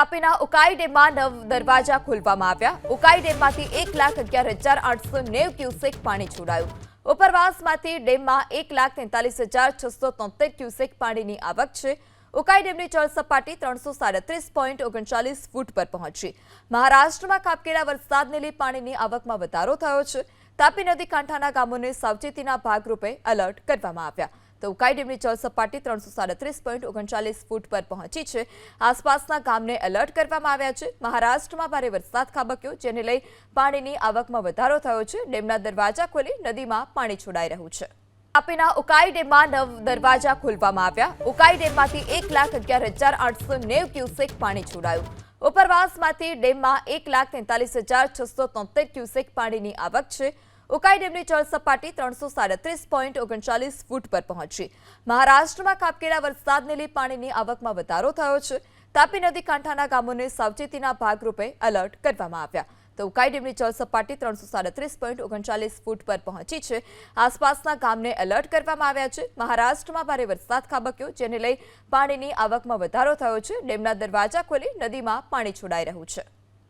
તાપીના ઉકાઈ ડેમમાં 9 દરવાજા ખોલવામાં આવ્યા। ઉકાઈ ડેમમાંથી 1,11,890 ક્યુસેક પાણી છોડાયું। ઉપરવાસમાંથી ડેમમાં 1,43,673 ક્યુસેક પાણીની આવક છે। ઉકાઈ ડેમની જળ સપાટી 337.39 ફૂટ પર પહોંચી। મહારાષ્ટ્રમાં ખાબકેલા વરસાદને લઈ પાણીની આવકમાં વધારો થયો છે। તાપી નદી કાંઠાના ગામોને સાવચેતીના ભાગરૂપે એલર્ટ કરવામાં આવ્યા। તો ઉકાઈ ડેમની જળ સપાટી 337.39 ફૂટ પર પહોંચી છે। આસપાસના ગામને એલર્ટ કરવામાં આવ્યા છે। મહારાષ્ટ્રમાં ભારે વરસાદ ખાબક્યો, જેને લઈ પાણીની આવકમાં વધારો થયો છે। ડેમના દરવાજા ખોલી નદીમાં પાણી છોડાઈ રહ્યું છે। તાપીના ઉકાઈ ડેમમાં 9 દરવાજા ખોલવામાં આવ્યા। ઉકાઈ ડેમમાંથી 1,11,890 ક્યુસેક પાણી છોડાયું। ઉપરવાસમાંથી ડેમમાં 1,43,673 ક્યુસેક પાણીની આવક છે। ઉકાઈ ડેમની જળ સપાટી 337.39 ફૂટ પર પહોંચી। મહારાષ્ટ્રમાં ખાબકેલા વરસાદને લઈ પાણીની આવકમાં વધારો થયો છે। તાપી નદી કાંઠાના ગામોને સાવચેતીના ભાગરૂપે એલર્ટ કરવામાં આવ્યા। તો ઉકાઈ ડેમની જળ સપાટી 337.39 ફૂટ પર પહોંચી છે। આસપાસના ગામને એલર્ટ કરવામાં આવ્યા છે। મહારાષ્ટ્રમાં ભારે વરસાદ ખાબક્યો, જેને લઈ પાણીની આવકમાં વધારો થયો છે। ડેમના દરવાજા ખોલી નદીમાં પાણી છોડાઈ રહ્યું છે।